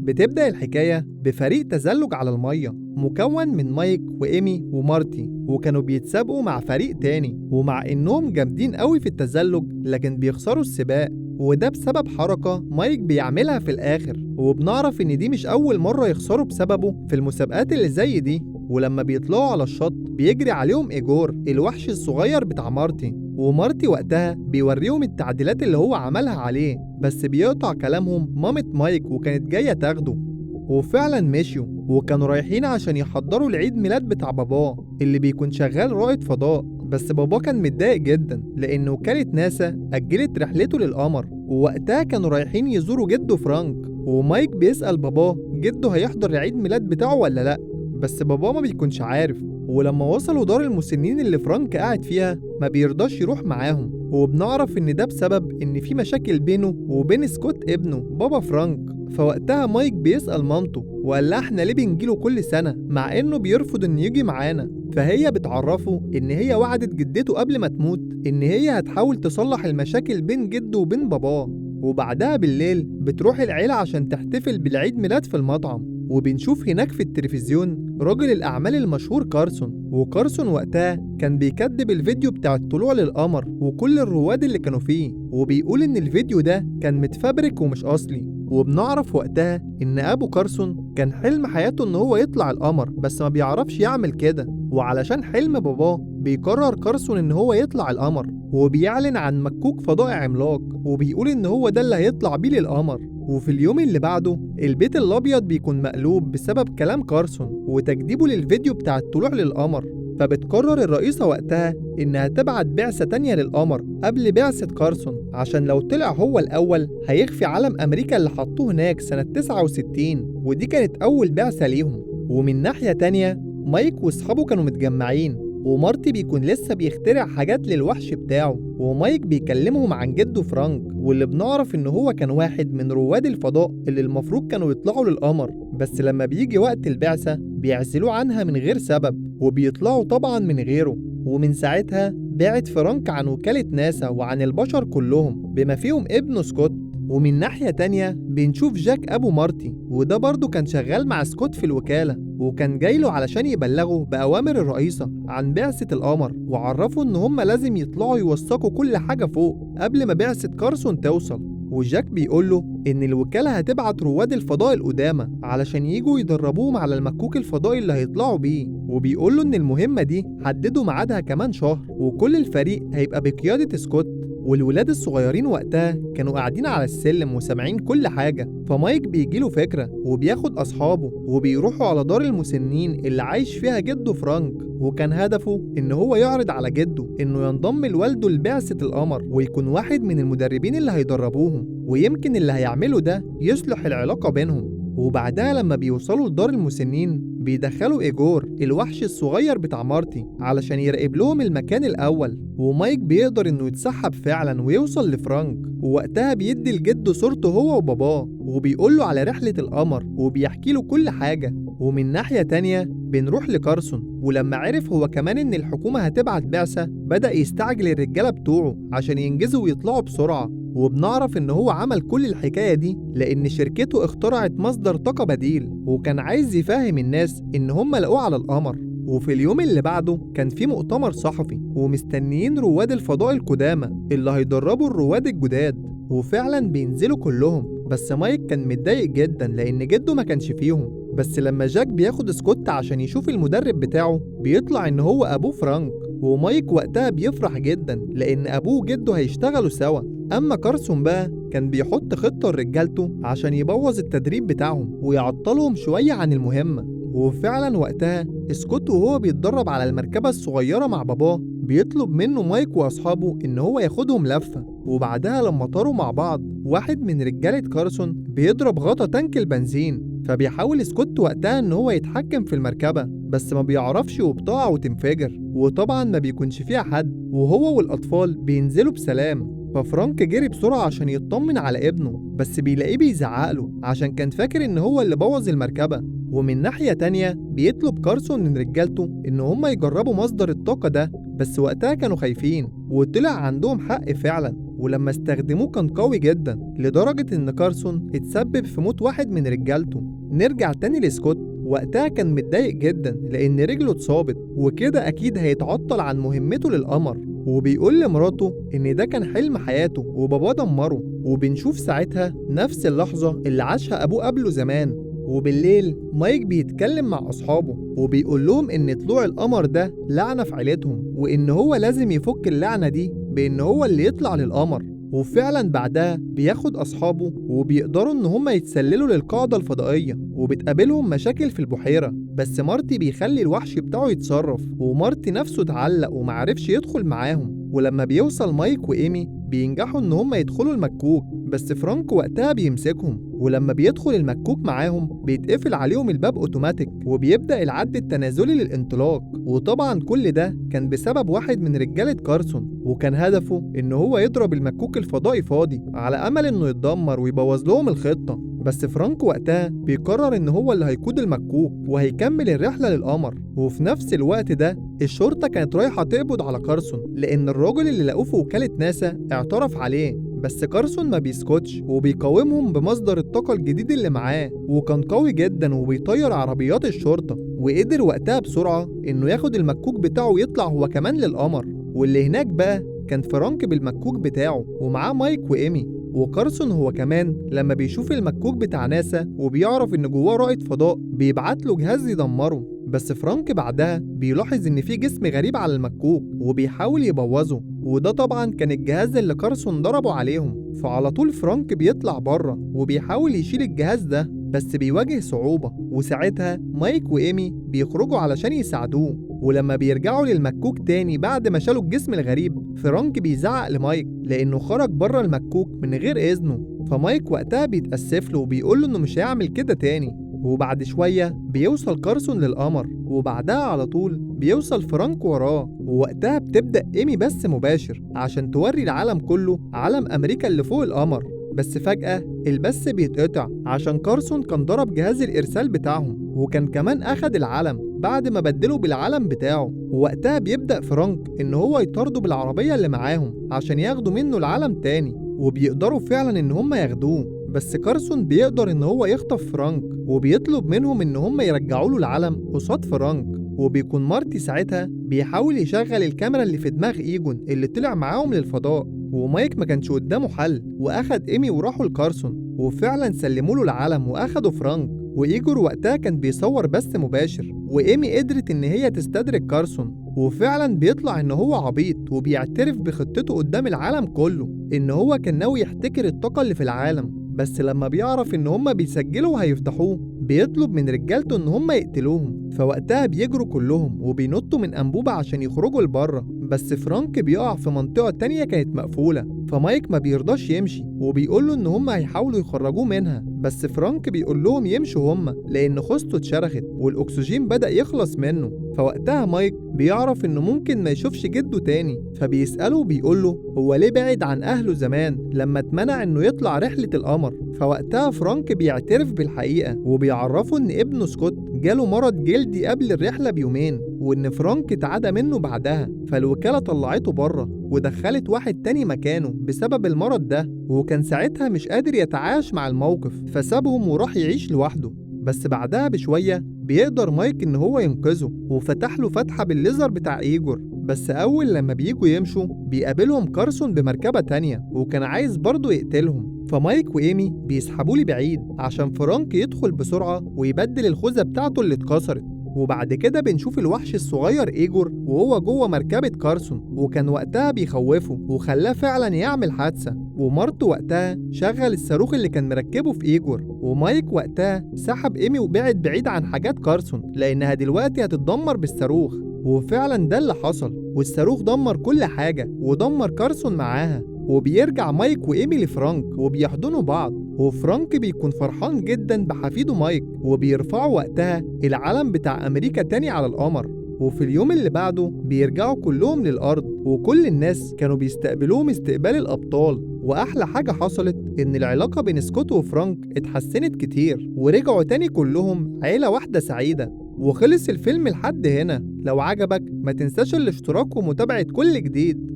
بتبدأ الحكاية بفريق تزلج على المية مكون من مايك وإيمي ومارتي، وكانوا بيتسابقوا مع فريق تاني، ومع إنهم جامدين قوي في التزلج لكن بيخسروا السباق، وده بسبب حركة مايك بيعملها في الآخر، وبنعرف إن دي مش أول مرة يخسروا بسببه في المسابقات اللي زي دي. ولما بيطلعوا على الشط بيجري عليهم إيجور الوحش الصغير بتاع مارتي، ومارتي وقتها بيوريهم التعديلات اللي هو عملها عليه، بس بيقطع كلامهم مامة مايك وكانت جاية تاخده. وفعلا مشيوا وكانوا رايحين عشان يحضروا العيد ميلاد بتاع باباه اللي بيكون شغال رائد فضاء، بس باباه كان متضايق جدا لأن وكالة ناسا أجلت رحلته للقمر، ووقتها كانوا رايحين يزوروا جده فرانك، ومايك بيسأل باباه جده هيحضر العيد ميلاد بتاعه ولا لأ، بس باباه ما بيكونش عارف. ولما وصلوا دار المسنين اللي فرانك قاعد فيها ما بيرضاش يروح معاهم، وبنعرف ان ده بسبب ان في مشاكل بينه وبين سكوت ابنه بابا فرانك. فوقتها مايك بيسأل مامته وقال لها احنا ليه بنجيله كل سنة مع انه بيرفض ان يجي معانا، فهي بتعرفه ان هي وعدت جدته قبل ما تموت ان هي هتحاول تصلح المشاكل بين جده وبين باباه. وبعدها بالليل بتروح العيلة عشان تحتفل بالعيد ميلاد في المطعم، وبنشوف هناك في التلفزيون راجل الأعمال المشهور كارسون، وكارسون وقتها كان بيكدب الفيديو بتاع الطلوع للقمر وكل الرواد اللي كانوا فيه، وبيقول إن الفيديو ده كان متفبرك ومش أصلي. وبنعرف وقتها إن أبو كارسون كان حلم حياته إن هو يطلع القمر بس ما بيعرفش يعمل كده، وعلشان حلم باباه بيقرر كارسون إن هو يطلع القمر، وبيعلن عن مكوك فضائي عملاق وبيقول إن هو ده اللي هيطلع بيه للقمر. وفي اليوم اللي بعده البيت الأبيض بيكون مقلوب بسبب كلام كارسون وتكذيبه للفيديو بتاع الطلوع للقمر، فبتقرر الرئيسة وقتها إنها تبعت بعثة تانية للقمر قبل بعثة كارسون، عشان لو طلع هو الأول هيخفي علم أمريكا اللي حطوه هناك سنة 69، ودي كانت أول بعثة ليهم. ومن ناحية تانية مايك وأصحابه كانوا متجمعين، ومارتي بيكون لسه بيخترع حاجات للوحش بتاعه، ومايك بيكلمهم عن جده فرانك واللي بنعرف ان هو كان واحد من رواد الفضاء اللي المفروض كانوا يطلعوا للقمر، بس لما بيجي وقت البعثة بيعزلوه عنها من غير سبب وبيطلعوا طبعا من غيره. ومن ساعتها بعد فرانك عن وكالة ناسا وعن البشر كلهم بما فيهم ابنه سكوت. ومن ناحية تانية بنشوف جاك أبو مارتي، وده برضه كان شغال مع سكوت في الوكالة، وكان جايله علشان يبلغه بأوامر الرئيسة عن بعثة القمر، وعرفوا إن هما لازم يطلعوا يوثقوا كل حاجة فوق قبل ما بعثة كارسون توصل. وجاك بيقوله إن الوكالة هتبعت رواد الفضاء القدامى علشان يجوا يدربوهم على المكوك الفضائي اللي هيطلعوا بيه، وبيقوله إن المهمة دي حددوا ميعادها كمان شهر وكل الفريق هيبقى بقيادة سكوت. والولاد الصغيرين وقتها كانوا قاعدين على السلم وسامعين كل حاجة، فمايك بيجيله فكرة وبياخد أصحابه وبيروحوا على دار المسنين اللي عايش فيها جده فرانك، وكان هدفه إن هو يعرض على جده إنه ينضم لوالده لبعثة القمر ويكون واحد من المدربين اللي هيدربوهم، ويمكن اللي هيعمله ده يصلح العلاقة بينهم. وبعدها لما بيوصلوا لدار المسنين بيدخلوا إيجور الوحش الصغير بتاع مارتي علشان يراقب لهم المكان الأول، ومايك بيقدر إنه يتسحب فعلا ويوصل لفرانك، ووقتها بيدي لجده صورته هو وباباه وبيقول له على رحلة القمر وبيحكي له كل حاجة. ومن ناحية تانية بنروح لكارسون، ولما عرف هو كمان إن الحكومة هتبعت بعثة بدأ يستعجل الرجالة بتوعه عشان ينجزوا ويطلعوا بسرعة، وبنعرف إن هو عمل كل الحكاية دي لأن شركته اخترعت مصدر طاقة بديل وكان عايز يفهم الناس إن هم لقوه على القمر. وفي اليوم اللي بعده كان في مؤتمر صحفي ومستنيين رواد الفضاء القدامى اللي هيدربوا الرواد الجداد، وفعلا بينزلوا كلهم، بس مايك كان متضايق جدا لأن جده ما كانش فيهم. بس لما جاك بياخد سكوت عشان يشوف المدرب بتاعه بيطلع إن هو أبوه فرانك، ومايك وقتها بيفرح جدا لأن أبوه وجده هيشتغلوا سوا. أما كارسون بقى كان بيحط خطة لرجالته عشان يبوظ التدريب بتاعهم ويعطلهم شوية عن المهمة. وفعلا وقتها سكوت وهو بيتدرب على المركبة الصغيرة مع باباه بيطلب منه مايك وأصحابه إن هو ياخدهم لفة، وبعدها لما طاروا مع بعض واحد من رجالة كارسون بيضرب غطا تانك البنزين، فبيحاول سكوت وقتها إن هو يتحكم في المركبة بس ما بيعرفش وبتقع وتنفجر، وطبعا ما بيكونش فيها حد وهو والأطفال بينزلوا بسلام. ففرانك جري بسرعة عشان يطمن على ابنه بس بيلاقيه بيزعقله عشان كان فاكر إن هو اللي بوظ المركبة. ومن ناحية تانية بيطلب كارسون من رجالته إن هم يجربوا مصدر الطاقة ده، بس وقتها كانوا خايفين وطلع عندهم حق فعلا، ولما استخدموه كان قوي جدا لدرجة إن كارسون اتسبب في موت واحد من رجالته. نرجع تاني لسكوت، وقتها كان متضايق جدا لأن رجله اتصابت وكده أكيد هيتعطل عن مهمته للقمر، وبيقول لمراته إن ده كان حلم حياته وباباه دمره. وبنشوف ساعتها نفس اللحظة اللي عاشها أبوه قبله زمان. وبالليل مايك بيتكلم مع أصحابه وبيقول لهم إن طلوع القمر ده لعنة في عيلتهم، وإن هو لازم يفك اللعنة دي بإن هو اللي يطلع للقمر. وفعلا بعدها بياخد أصحابه وبيقدروا إن هما يتسللوا للقاعدة الفضائية، وبتقابلهم مشاكل في البحيرة، بس مارتي بيخلي الوحش بتاعه يتصرف، ومارتي نفسه اتعلق ومعرفش يدخل معاهم. ولما بيوصل مايك وإيمي بينجحوا إن هما يدخلوا المكوك، بس فرانك وقتها بيمسكهم، ولما بيدخل المكوك معاهم بيتقفل عليهم الباب اوتوماتيك وبيبدأ العد التنازلي للانطلاق. وطبعا كل ده كان بسبب واحد من رجالة كارسون، وكان هدفه إن هو يضرب المكوك الفضائي فاضي على أمل إنه يتدمر ويبوظ لهم الخطة. بس فرانك وقتها بيقرر إن هو اللي هيقود المكوك وهيكمل الرحلة للقمر. وفي نفس الوقت ده الشرطة كانت رايحة تقبض على كارسون لأن الراجل اللي لقوه في وكالة ناسا اعترف عليه، بس كارسون ما بيسكتش وبيقاومهم بمصدر الطاقة الجديد اللي معاه، وكان قوي جدا وبيطير عربيات الشرطة، وقدر وقتها بسرعة إنه ياخد المكوك بتاعه ويطلع هو كمان للقمر. واللي هناك بقى كان فرانك بالمكوك بتاعه ومعاه مايك وإيمي. وكارسون هو كمان لما بيشوف المكوك بتاع ناسا وبيعرف إن جواه رائد فضاء بيبعت له جهاز يدمره، بس فرانك بعدها بيلاحظ إن في جسم غريب على المكوك وبيحاول يبوظه، وده طبعا كان الجهاز اللي كارسون ضربه عليهم. فعلى طول فرانك بيطلع بره وبيحاول يشيل الجهاز ده، بس بيواجه صعوبة، وساعتها مايك وإيمي بيخرجوا علشان يساعدوه. ولما بيرجعوا للمكوك تاني بعد ما شالوا الجسم الغريب، فرانك بيزعق لمايك لأنه خرج بره المكوك من غير إذنه، فمايك وقتها بيتأسف له وبيقول له إنه مش هيعمل كده تاني. وبعد شوية بيوصل كارسون للقمر، وبعدها على طول بيوصل فرانك وراه، ووقتها بتبدأ إيمي بث مباشر عشان توري العالم كله علم أمريكا اللي فوق القمر. بس فجأة البث بيتقطع عشان كارسون كان ضرب جهاز الإرسال بتاعهم، وكان كمان أخد العلم بعد ما بدله بالعلم بتاعه. ووقتها بيبدأ فرانك إن هو يطارده بالعربية اللي معاهم عشان ياخدوا منه العلم تاني، وبيقدروا فعلا إن هم ياخدوه. بس كارسون بيقدر إن هو يخطف فرانك وبيطلب منهم إن هم يرجعوا له العلم قصاد فرانك. وبيكون مارتي ساعتها بيحاول يشغل الكاميرا اللي في دماغ إيجون اللي طلع معاهم للفضاء، ومايك ما كانش قدامه حل وأخد إيمي وراحوا لكارسون، وفعلا سلموا له العلم وأخدوا فرانك. وإيجور وقتها كان بيصور بث مباشر، وإيمي قدرت إن هي تستدرك كارسون، وفعلا بيطلع إن هو عبيط وبيعترف بخطته قدام العالم كله إن هو كان ناوي يحتكر الطاقة اللي في العالم. بس لما بيعرف إن هما بيسجلوا وهيفتحوه بيطلب من رجالته إن هما يقتلوهم، فوقتها بيجروا كلهم وبينطوا من أنبوبة عشان يخرجوا لبره. بس فرانك بيقع في منطقة تانية كانت مقفولة، فمايك ما بيرضاش يمشي وبيقوله إن هما هيحاولوا يخرجوه منها، بس فرانك بيقول لهم يمشوا هما لأن خوذته اتشرخت والأكسجين بدأ يخلص منه. فوقتها مايك بيعرف إنه ممكن ما يشوفش جده تاني، فبيسأله وبيقوله هو ليه بعد عن أهله زمان لما اتمنع إنه يطلع رحلة القمر. فوقتها فرانك بيعترف بالحقيقة وبيعرفه إن ابنه سكوت جاله مرض جلدي قبل الرحلة بيومين، وإن فرانك اتعدى منه بعدها، فالوكالة طلعته بره ودخلت واحد تاني مكانه بسبب المرض ده، وكان ساعتها مش قادر يتعايش مع الموقف فسابهم وراح يعيش لوحده. بس بعدها بشوية بيقدر مايك إن هو ينقذه وفتح له فتحة بالليزر بتاع إيجور. بس أول لما بيجوا يمشوا بيقابلهم كارسون بمركبة تانية وكان عايز برضه يقتلهم، فمايك وإيمي بيسحبوا لي بعيد عشان فرانك يدخل بسرعة ويبدل الخوذة بتاعته اللي اتكسرت. وبعد كده بنشوف الوحش الصغير إيجور وهو جوه مركبة كارسون، وكان وقتها بيخوفه وخلاه فعلا يعمل حادثة. ومارتو وقتها شغل الصاروخ اللي كان مركبه في إيجور، ومايك وقتها سحب إيمي وبعد بعيد عن حاجات كارسون لأنها دلوقتي هتتدمر بالصاروخ. وفعلا ده اللي حصل، والصاروخ دمر كل حاجة ودمر كارسون معاها. وبيرجع مايك وإيمي لفرانك وبيحضنوا بعض، وفرانك بيكون فرحان جدا بحفيده مايك، وبيرفعوا وقتها العلم بتاع أمريكا تاني على القمر. وفي اليوم اللي بعده بيرجعوا كلهم للأرض، وكل الناس كانوا بيستقبلوهم استقبال الأبطال. وأحلى حاجة حصلت إن العلاقة بين سكوت وفرانك اتحسنت كتير ورجعوا تاني كلهم عيلة واحدة سعيدة. وخلص الفيلم لحد هنا. لو عجبك ما تنساش الاشتراك ومتابعة كل جديد.